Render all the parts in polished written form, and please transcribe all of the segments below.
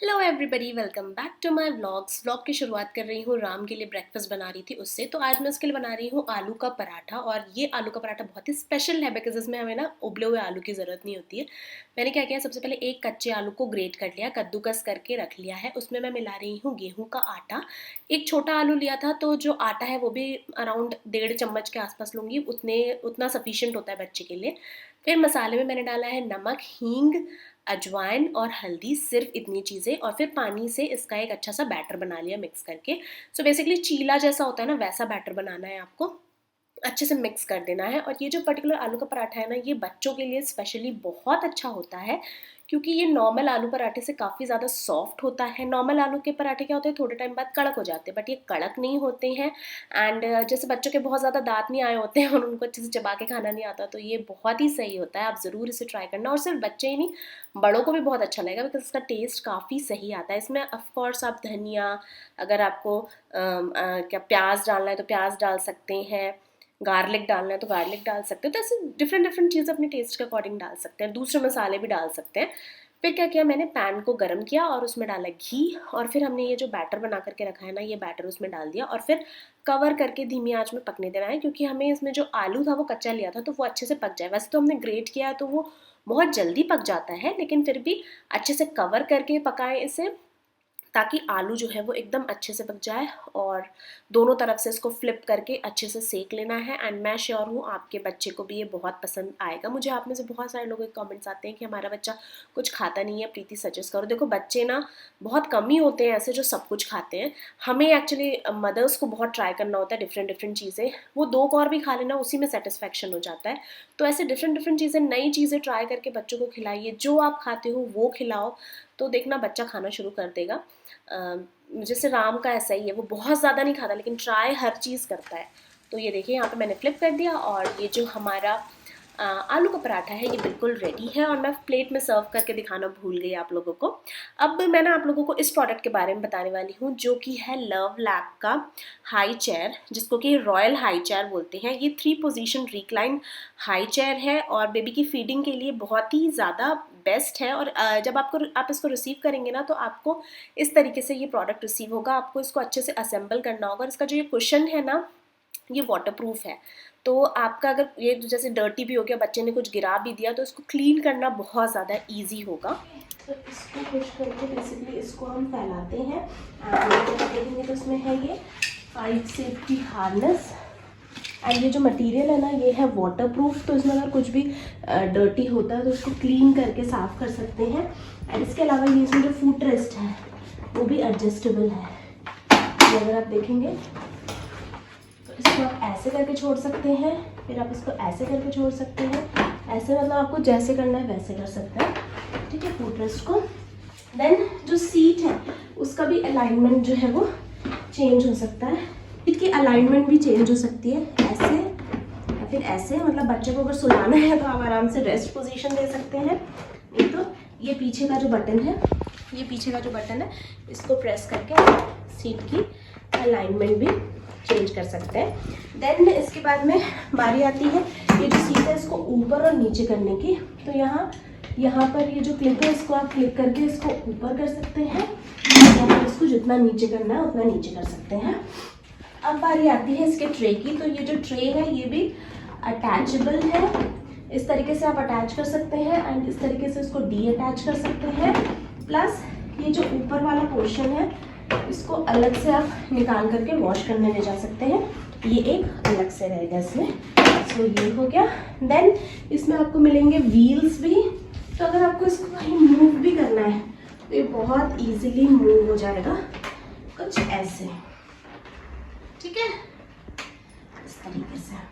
Hello everybody, welcome back to my vlogs. Vlog की शुरुआत कर रही हूँ। राम के लिए ब्रेकफास्ट बना रही थी उससे, तो आज मैं उसके लिए बना रही हूँ आलू का पराठा। और ये आलू का पराठा बहुत ही स्पेशल है बिकॉज इसमें हमें ना उबले हुए आलू की ज़रूरत नहीं होती है। मैंने क्या किया, सबसे पहले एक कच्चे आलू को ग्रेट कर लिया, कद्दूकस करके रख लिया है। उसमें मैं मिला रही हूँ गेहूँ का आटा। एक छोटा आलू लिया था तो जो आटा है वो भी अराउंड 1.5 चम्मच के आसपास लूँगी, उतना सफिशियंट होता है बच्चे के लिए। फिर मसाले में मैंने डाला है नमक, हींग, अजवाइन और हल्दी, सिर्फ इतनी चीज़ें। और फिर पानी से इसका एक अच्छा सा बैटर बना लिया मिक्स करके। सो बेसिकली चीला जैसा होता है ना, वैसा बैटर बनाना है आपको। अच्छे से मिक्स कर देना है। और ये जो पर्टिकुलर आलू का पराठा है ना, ये बच्चों के लिए स्पेशली बहुत अच्छा होता है क्योंकि ये नॉर्मल आलू पराठे से काफ़ी ज़्यादा सॉफ्ट होता है। नॉर्मल आलू के पराठे क्या होते हैं, थोड़े टाइम बाद कड़क हो जाते हैं, बट ये कड़क नहीं होते हैं। एंड जैसे बच्चों के बहुत ज़्यादा दांत नहीं आए होते हैं और उनको अच्छे से चबा के खाना नहीं आता, तो ये बहुत ही सही होता है। आप ज़रूर इसे ट्राई करना। और सिर्फ बच्चे ही नहीं, बड़ों को भी बहुत अच्छा लगेगा बिकॉज इसका टेस्ट काफ़ी सही आता है। इसमें ऑफकोर्स आप धनिया, अगर आपको क्या प्याज डालना है तो प्याज डाल सकते हैं, गार्लिक डालना है तो गार्लिक डाल सकते हो। तो ऐसे डिफरेंट डिफरेंट चीज़ अपने टेस्ट के अकॉर्डिंग डाल सकते हैं। दूसरे मसाले भी डाल सकते हैं। फिर क्या किया, मैंने पैन को गर्म किया और उसमें डाला घी। और फिर हमने ये जो बैटर बना करके रखा है ना, ये बैटर उसमें डाल दिया और फिर कवर करके धीमी आंच में पकने देना है क्योंकि हमें इसमें जो आलू था वो कच्चा लिया था तो वो अच्छे से पक जाए। वैसे तो हमने ग्रेट किया है तो वो बहुत जल्दी पक जाता है, लेकिन फिर भी अच्छे से कवर करके पकाएं इसे, ताकि आलू जो है वो एकदम अच्छे से पक जाए। और दोनों तरफ से इसको फ्लिप करके अच्छे से सेक लेना है। एंड मैं श्योर हूँ आपके बच्चे को भी ये बहुत पसंद आएगा। मुझे आप में से बहुत सारे लोगों के कमेंट्स आते हैं कि हमारा बच्चा कुछ खाता नहीं है, प्रीति सजेस्ट करो। देखो, बच्चे ना बहुत कम ही होते हैं ऐसे जो सब कुछ खाते हैं। हमें एक्चुअली मदर्स को बहुत ट्राई करना होता है डिफरेंट डिफरेंट चीज़ें। वो 2 और भी खा लेना, उसी में सेटिस्फेक्शन हो जाता है। तो ऐसे डिफरेंट डिफरेंट चीज़ें, नई चीज़ें ट्राई करके बच्चों को खिलाइए। जो आप खाते हो वो खिलाओ, तो देखना बच्चा खाना शुरू कर देगा। जैसे राम का ऐसा ही है, वो बहुत ज़्यादा नहीं खाता लेकिन ट्राई हर चीज़ करता है। तो ये देखिए, यहाँ पे मैंने फ्लिप कर दिया और ये जो हमारा आलू का पराठा है ये बिल्कुल रेडी है। और मैं प्लेट में सर्व करके दिखाना भूल गई आप लोगों को। अब मैं ना आप लोगों को इस प्रोडक्ट के बारे में बताने वाली हूँ जो कि है लव लैब का हाई चेयर, जिसको कि रॉयल हाई चेयर बोलते हैं। ये 3 पोजीशन रिक्लाइन हाई चेयर है और बेबी की फीडिंग के लिए बहुत ही ज़्यादा बेस्ट है। और जब आप इसको रिसीव करेंगे ना, तो आपको इस तरीके से ये प्रोडक्ट रिसीव होगा। आपको इसको अच्छे से असेंबल करना होगा। और इसका जो ये कुशन है ना, ये वाटरप्रूफ है। तो आपका अगर ये जैसे डर्टी भी हो गया, बच्चे ने कुछ गिरा भी दिया, तो इसको क्लीन करना बहुत ज़्यादा इजी होगा। तो इसको पुश करके बेसिकली इसको हम फैलाते हैं। एंड देखेंगे तो इसमें है ये 5 सेफ्टी हार्नेस। एंड ये जो मटेरियल है ना, ये है वाटरप्रूफ। तो इसमें अगर कुछ भी डर्टी होता है तो उसको क्लीन करके साफ़ कर सकते हैं। एंड इसके अलावा ये इसमें जो फुट रेस्ट है वो भी एडजस्टेबल है। ये अगर आप देखेंगे तो इसको आप ऐसे करके छोड़ सकते हैं, फिर आप इसको ऐसे करके छोड़ सकते हैं। ऐसे मतलब आपको जैसे करना है वैसे कर सकते हैं, ठीक है, फुट रेस्ट को। देन जो सीट है उसका भी अलाइनमेंट जो है वो चेंज हो सकता है। सीट की अलाइनमेंट भी चेंज हो सकती है, ऐसे या फिर ऐसे। मतलब बच्चे को अगर सुलाना है तो आप आराम से रेस्ट पोजीशन दे सकते हैं। नहीं तो ये पीछे का जो बटन है, इसको प्रेस करके सीट की अलाइनमेंट भी चेंज कर सकते हैं। देन इसके बाद में बारी आती है ये जो सीट है इसको ऊपर और नीचे करने की। तो यहाँ पर ये जो क्लिप है इसको आप क्लिक करके इसको ऊपर कर सकते हैं, या फिर इसको जितना नीचे करना है उतना नीचे कर सकते हैं। अब बारी आती है इसके ट्रे की। तो ये जो ट्रे है ये भी अटैचेबल है। इस तरीके से आप अटैच कर सकते हैं एंड इस तरीके से इसको डी अटैच कर सकते हैं। प्लस ये जो ऊपर वाला पोर्शन है इसको अलग से आप निकाल करके वॉश करने ले जा सकते हैं। ये एक अलग से रहेगा इसमें। तो ये हो गया। देन इसमें आपको मिलेंगे व्हील्स भी। तो अगर आपको इसको कहीं मूव भी करना है तो ये बहुत इजीली मूव हो जाएगा, कुछ ऐसे, ठीक है, इस तरीके से।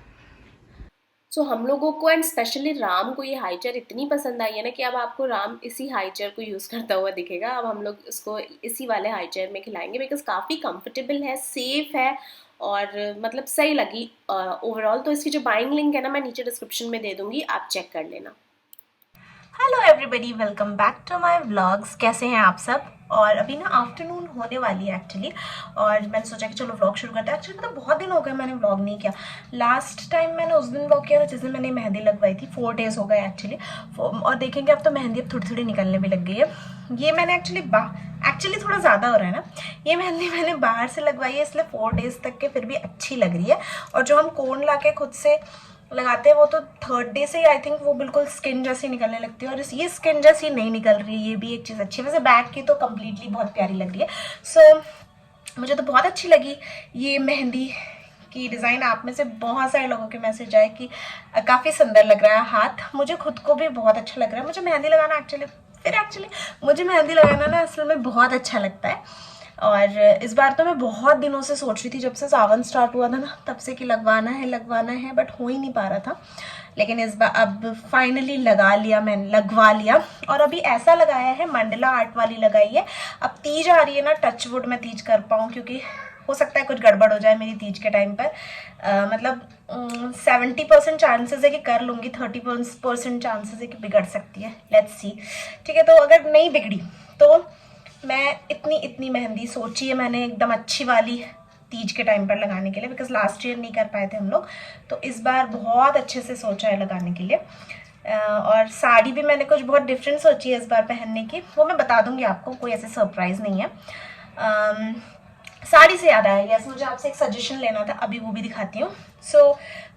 सो हम लोगों को एंड स्पेशली राम को ये हाई चेयर इतनी पसंद आई है ना कि अब आपको राम इसी हाई चेयर को यूज़ करता हुआ दिखेगा। अब हम लोग इसको इसी वाले हाई चेयर में खिलाएंगे बिकॉज काफ़ी कंफर्टेबल है, सेफ है और मतलब सही लगी ओवरऑल। तो इसकी जो बाइंग लिंक है ना, मैं नीचे डिस्क्रिप्शन में दे दूँगी, आप चेक कर लेना। Hello everybody, welcome back to my vlogs. कैसे हैं आप सब? और अभी ना आफ्टरनून होने वाली है एक्चुअली, और मैंने सोचा कि चलो व्लॉग शुरू करते हैं। एक्चुअली मतलब बहुत दिन हो गए मैंने व्लॉग नहीं किया। लास्ट टाइम मैंने उस दिन व्लॉग किया था जिस दिन मैंने मेहंदी लगवाई थी। 4 डेज़ हो गए एक्चुअली। और देखेंगे अब तो मेहंदी अब थोड़ी थोड़ी निकलने भी लग गई है। ये मैंने एक्चुअली एक्चुअली थोड़ा ज़्यादा हो रहा है ना। ये मेहंदी मैंने बाहर से लगवाई है, इसलिए 4 डेज़ तक के फिर भी अच्छी लग रही है। और जो हम कोन ला के खुद से लगाते हैं वो तो 3rd डे से ही आई थिंक वो बिल्कुल स्किन जैसी निकलने लगती है, और ये स्किन जैसी नहीं निकल रही है, ये भी एक चीज़ अच्छी है। वैसे बैक की तो कम्प्लीटली बहुत प्यारी लग रही है। सो मुझे तो बहुत अच्छी लगी ये मेहंदी की डिज़ाइन। आप में से बहुत सारे लोगों के मैसेज आए कि काफ़ी सुंदर लग रहा है हाथ। मुझे खुद को भी बहुत अच्छा लग रहा है। मुझे मेहंदी लगाना एक्चुअली मुझे मेहंदी लगाना ना असल में बहुत अच्छा लगता है। और इस बार तो मैं बहुत दिनों से सोच रही थी, जब से सावन स्टार्ट हुआ था ना तब से कि लगवाना है, बट हो ही नहीं पा रहा था। लेकिन इस बार अब फाइनली मैंने लगवा लिया। और अभी ऐसा लगाया है, मंडला आर्ट वाली लगाई है। अब तीज आ रही है ना, टच वुड मैं तीज कर पाऊँ, क्योंकि हो सकता है कुछ गड़बड़ हो जाए मेरी तीज के टाइम पर। मतलब 70% चांसेस है कि कर लूँगी, 30% चांसेस है कि बिगड़ सकती है। Let's see. ठीक है, तो अगर नहीं बिगड़ी तो मैं इतनी मेहंदी सोची है मैंने एकदम अच्छी वाली तीज के टाइम पर लगाने के लिए, बिकॉज लास्ट ईयर नहीं कर पाए थे हम लोग, तो इस बार बहुत अच्छे से सोचा है लगाने के लिए। और साड़ी भी मैंने कुछ बहुत डिफरेंट सोची है इस बार पहनने की, वो मैं बता दूंगी आपको, कोई ऐसे सरप्राइज नहीं है। साड़ी से याद आया, यस मुझे आपसे एक सजेशन लेना था, अभी वो भी दिखाती हूँ। सो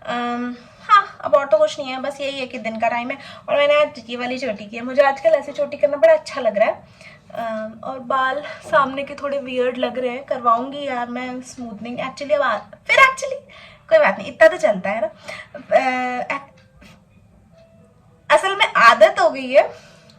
हाँ, अब और तो कुछ नहीं है, बस यही है कि दिन का टाइम है और मैंने आज ये वाली चोटी की है। मुझे आजकल ऐसी चोटी करना बड़ा अच्छा लग रहा है। और बाल सामने के थोड़े वियर्ड लग रहे हैं, करवाऊंगी यार मैं स्मूथनिंग। एक्चुअली कोई बात नहीं, इतना तो चलता है ना। असल में आदत हो गई है।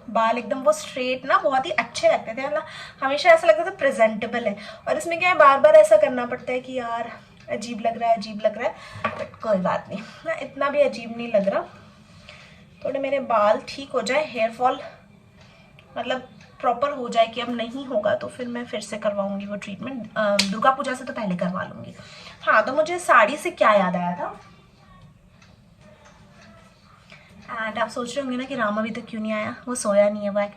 बाल एकदम वो स्ट्रेट ना बहुत ही अच्छे लगते थे, मतलब हमेशा ऐसा लगता था प्रेजेंटेबल है। और इसमें क्या है, बार बार ऐसा करना पड़ता है कि यार अजीब लग रहा है, बट कोई बात नहीं ना, इतना भी अजीब नहीं लग रहा। थोड़े मेरे बाल ठीक हो जाए, हेयर फॉल मतलब प्रॉपर हो जाए कि अब नहीं होगा, तो फिर मैं फिर से करवाऊंगी वो ट्रीटमेंट। दुर्गा पूजा से तो पहले करवा लूंगी। हाँ, तो मुझे साड़ी से क्या याद आया था, एंड आप सोच रहे होंगे ना कि राम अभी तक क्यों नहीं आया। वो सोया नहीं है, वो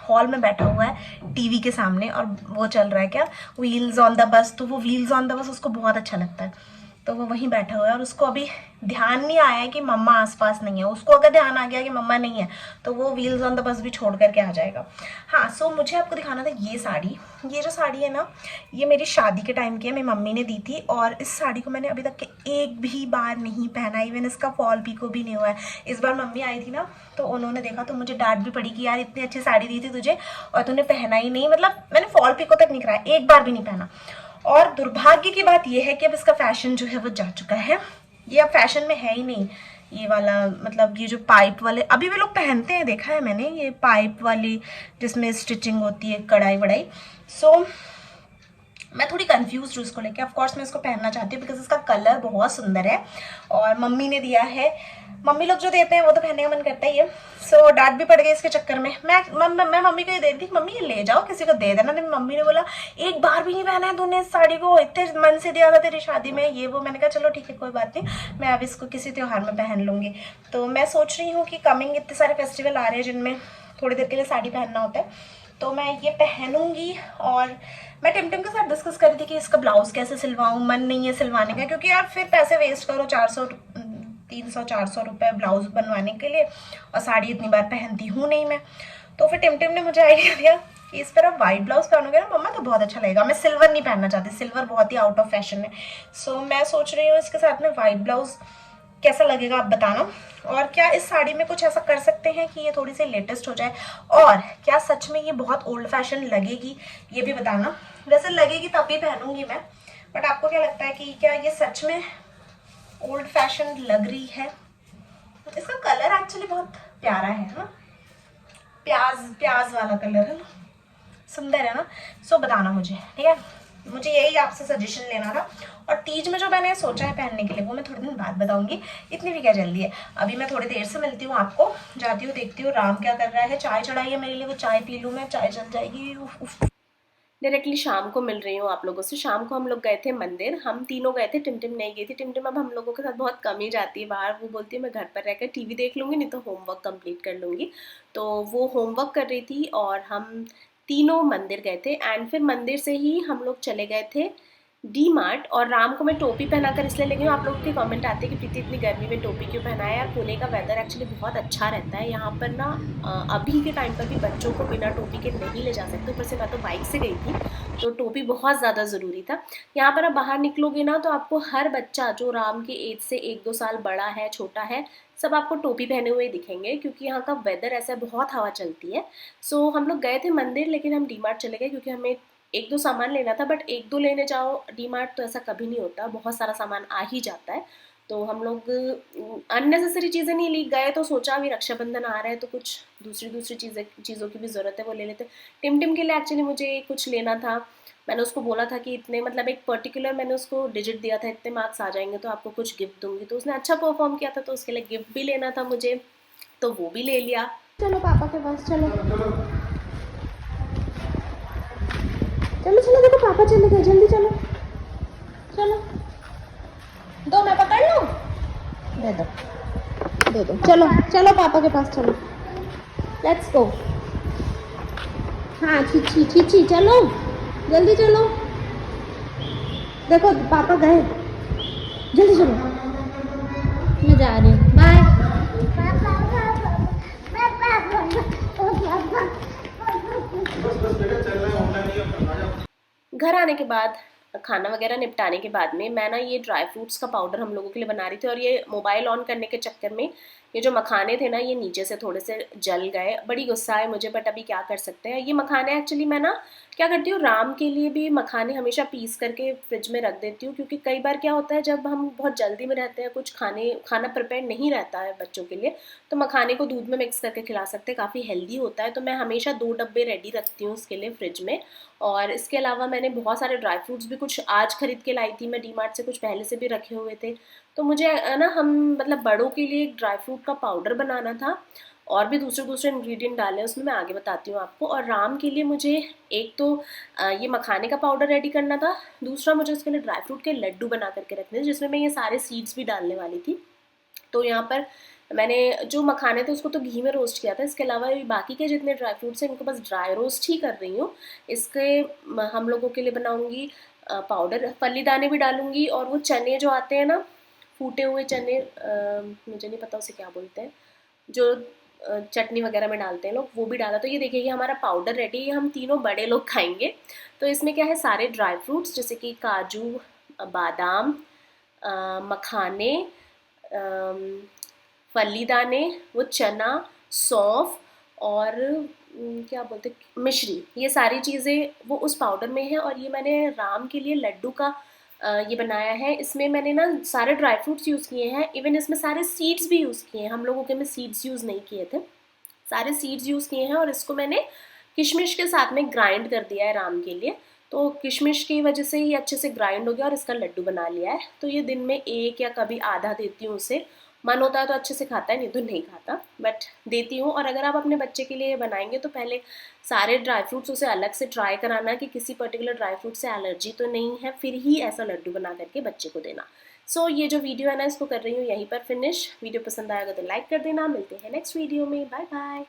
हॉल में बैठा हुआ है टीवी के सामने, और वो चल रहा है क्या, व्हील्स ऑन द बस। तो वो व्हील्स ऑन द बस उसको बहुत अच्छा लगता है, तो वो वहीं बैठा हुआ है। और उसको अभी ध्यान नहीं आया है कि मम्मा आसपास नहीं है। उसको अगर ध्यान आ गया कि मम्मा नहीं है तो वो व्हील्स ऑन द बस भी छोड़ करके आ जाएगा। हाँ, सो मुझे आपको दिखाना था ये साड़ी। ये जो साड़ी है ना, ये मेरी शादी के टाइम की है, मेरी मम्मी ने दी थी। और इस साड़ी को मैंने अभी तक के एक भी बार नहीं पहना, इवन इसका फॉल पीको भी नहीं हुआ है। इस बार मम्मी आई थी ना, तो उन्होंने देखा तो मुझे डांट भी पड़ी कि यार इतनी अच्छी साड़ी दी थी तुझे और तूने पहना ही नहीं। मतलब मैंने फॉल पीको तक नहीं कराया, एक बार भी नहीं पहना। और दुर्भाग्य की बात यह है कि अब इसका फैशन जो है वो जा चुका है। ये अब फैशन में है ही नहीं, ये वाला मतलब ये जो पाइप वाले अभी भी लोग पहनते हैं, देखा है मैंने, ये पाइप वाली जिसमें स्टिचिंग होती है, कढ़ाई वढ़ाई। सो मैं थोड़ी कंफ्यूज हूँ इसको लेके। ऑफ कोर्स मैं इसको पहनना चाहती हूँ बिकॉज इसका कलर बहुत सुंदर है और मम्मी ने दिया है। मम्मी लोग जो देते हैं वो तो पहनने का मन करता ही है। सो डांट भी पड़ गई इसके चक्कर में। मैं मम्मी को ये दे दी थी, मम्मी ये ले जाओ किसी को दे देना। मम्मी ने बोला एक बार भी नहीं पहना है तूने इस साड़ी को, इतने मन से दिया था तेरी शादी में, ये वो। मैंने कहा चलो ठीक है कोई बात नहीं, मैं अब इसको किसी त्योहार में पहन लूंगी। तो मैं सोच रही हूँ कि कमिंग इतने सारे फेस्टिवल आ रहे हैं जिनमें थोड़ी देर के लिए साड़ी पहनना होता है, तो मैं ये पहनूंगी। और मैं टिमटिम के साथ डिस्कस कर रही थी कि इसका ब्लाउज कैसे सिलवाऊँ। मन नहीं है सिलवाने का, क्योंकि यार फिर पैसे वेस्ट करो 300-400 रुपये ब्लाउज बनवाने के लिए, और साड़ी इतनी बार पहनती हूँ नहीं मैं। तो फिर टिमटिम ने मुझे आइडिया दिया कि इस पर आप वाइट ब्लाउज पहनोगे ना मम्मा तो बहुत अच्छा लगेगा। मैं सिल्वर नहीं पहनना चाहती, सिल्वर बहुत ही आउट ऑफ फैशन है। सो मैं सोच रही हूँ इसके साथ में वाइट ब्लाउज कैसा लगेगा आप बताना। और क्या इस साड़ी में कुछ ऐसा कर सकते हैं कि ये थोड़ी सी लेटेस्ट हो जाए, और क्या सच में ये बहुत ओल्ड फैशन लगेगी ये भी बताना। वैसे लगेगी तभी पहनूंगी मैं, बट आपको क्या लगता है कि क्या ये सच में ओल्ड फैशन लग रही है। इसका कलर एक्चुअली बहुत प्यारा है ना, प्याज प्याज वाला कलर है ना, सुंदर है ना। सो बताना मुझे, ठीक है। मुझे यही आपसे सजेशन लेना था। और तीज में जो मैंने सोचा है पहनने के लिए वो मैं थोड़े दिन बाद बताऊंगी, इतनी भी क्या जल्दी है। अभी मैं थोड़ी देर से मिलती हूँ आपको, जाती हूँ देखती हूँ राम क्या कर रहा है। चाय चढ़ाई है मेरे लिए, वो चाय पी लूँ मैं, चाय चल जाएगी। उफ, उफ। डायरेक्टली शाम को मिल रही हूँ आप लोगों से। शाम को हम लोग गए थे मंदिर, हम तीनों गए थे, टिमटिम नहीं गई थी। टिमटिम अब हम लोगों के साथ बहुत कम ही जाती है बाहर। वो बोलती है मैं घर पर रहकर टीवी देख लूँगी, नहीं तो होमवर्क कंप्लीट कर लूँगी। तो वो होमवर्क कर रही थी और हम तीनों मंदिर गए थे। एंड फिर मंदिर से ही हम लोग चले गए थे डी मार्ट, और राम को मैं टोपी पहनाकर इसलिए ले गई हूँ, आप लोगों के कमेंट आते हैं कि प्रीति इतनी गर्मी में टोपी क्यों पहनाया। यार पुणे का वेदर एक्चुअली बहुत अच्छा रहता है यहाँ पर ना। अभी के टाइम पर भी बच्चों को बिना टोपी के नहीं ले जा सकते, ऊपर से मैं तो बाइक से गई थी, तो टोपी बहुत ज़्यादा ज़रूरी था। यहाँ पर आप बाहर निकलोगे ना तो आपको हर बच्चा जो राम की एज से 1-2 साल बड़ा है, छोटा है, सब आपको टोपी पहने हुए दिखेंगे, क्योंकि यहाँ का वेदर ऐसा है, बहुत हवा चलती है। सो हम लोग गए थे मंदिर, लेकिन हम डी मार्ट चले गए क्योंकि हमें 1-2 सामान लेना था। बट 1-2 लेने जाओ डी मार्ट तो ऐसा कभी नहीं होता, बहुत सारा सामान आ ही जाता है। तो हम लोग अननेसेसरी चीज़ें नहीं ली गए, तो सोचा अभी रक्षाबंधन आ रहा है तो कुछ दूसरी चीज़ों की भी ज़रूरत है, वो ले लेते। टिम टिम के लिए एक्चुअली मुझे कुछ लेना था। मैंने उसको बोला था कि इतने, मतलब एक पर्टिकुलर मैंने उसको डिजिट दिया था, इतने मार्क्स आ जाएंगे तो आपको कुछ गिफ्ट दूंगी। तो उसने अच्छा परफॉर्म किया था, तो उसके लिए गिफ्ट भी लेना था मुझे, तो वो भी ले लिया। चलो पापा के पास चलो, चलो चलो, देखो पापा चले गए, जल्दी चलो चलो। दो, मैं पकड़ लूँ, दे दो, दे दो, चलो चलो पापा के पास चलो, लेट्स गो। हाँ चीची चीची, चलो जल्दी चलो, देखो पापा गए, जल्दी चलो, मैं जा रही हूँ, बाय। घर आने के बाद, खाना वगैरह निपटाने के बाद में, मैं ना ये ड्राई फ्रूट्स का पाउडर हम लोगों के लिए बना रही थी, और ये मोबाइल ऑन करने के चक्कर में ये जो मखाने थे ना, ये नीचे से थोड़े से जल गए। बड़ी गुस्सा है मुझे, बट अभी क्या कर सकते हैं। ये मखाने एक्चुअली मैं ना क्या करती हूँ, राम के लिए भी मखाने हमेशा पीस करके फ्रिज में रख देती हूँ, क्योंकि कई बार क्या होता है जब हम बहुत जल्दी में रहते हैं, कुछ खाना प्रिपेयर नहीं रहता है बच्चों के लिए, तो मखाने को दूध में मिक्स करके खिला सकते हैं, काफ़ी हेल्दी होता है। तो मैं हमेशा 2 डब्बे रेडी रखती हूँ उसके लिए फ्रिज में। और इसके अलावा मैंने बहुत सारे ड्राई फ्रूट्स भी कुछ आज खरीद के लाई थी मैं डी मार्ट से, कुछ पहले से भी रखे हुए थे। तो मुझे ना हम मतलब बड़ों के लिए एक ड्राई फ्रूट का पाउडर बनाना था, और भी दूसरे दूसरे इंग्रेडिएंट डाले हैं उसमें, मैं आगे बताती हूँ आपको। और राम के लिए मुझे एक तो ये मखाने का पाउडर रेडी करना था, दूसरा मुझे उसके लिए ड्राई फ्रूट के लड्डू बना करके रखने थे, जिसमें मैं ये सारे सीड्स भी डालने वाली थी। तो यहाँ पर मैंने जो मखाने थे उसको तो घी में रोस्ट किया था, इसके अलावा ये बाकी के जितने ड्राई फ्रूट्स हैं इनको बस ड्राई रोस्ट ही कर रही हूँ। इसके हम लोगों के लिए बनाऊंगी पाउडर, फली दाने भी डालूंगी, और वो चने जो आते हैं ना, फूटे हुए चने, मुझे नहीं पता उसे क्या बोलते हैं, जो चटनी वगैरह में डालते हैं लोग, वो भी डाला। तो ये देखिए ये हमारा पाउडर रेडी है, हम तीनों बड़े लोग खाएंगे। तो इसमें क्या है, सारे ड्राई फ्रूट्स जैसे कि काजू, बादाम, मखाने, फली दाने, वो चना, सौंफ, और क्या बोलते मिश्री, ये सारी चीज़ें वो उस पाउडर में है। और ये मैंने राम के लिए लड्डू का ये बनाया है। इसमें मैंने ना सारे ड्राई फ्रूट्स यूज़ किए हैं, इवन इसमें सारे सीड्स भी यूज़ किए हैं, हम लोगों के में सीड्स यूज़ नहीं किए थे, सारे सीड्स यूज़ किए हैं। और इसको मैंने किशमिश के साथ में ग्राइंड कर दिया है राम के लिए, तो किशमिश की वजह से ये अच्छे से ग्राइंड हो गया और इसका लड्डू बना लिया है। तो ये दिन में एक या कभी आधा देती हूँ उसे, मन होता है तो अच्छे से खाता है, नहीं तो नहीं खाता, बट देती हूँ। और अगर आप अपने बच्चे के लिए बनाएंगे तो पहले सारे ड्राई फ्रूट्स उसे अलग से ट्राई कराना कि किसी पर्टिकुलर ड्राई फ्रूट से एलर्जी तो नहीं है, फिर ही ऐसा लड्डू बना करके बच्चे को देना। सो ये जो वीडियो है ना, इसको कर रही हूँ यहीं पर फिनिश। वीडियो पसंद आएगा तो लाइक कर देना, मिलते हैं नेक्स्ट वीडियो में, बाय बाय।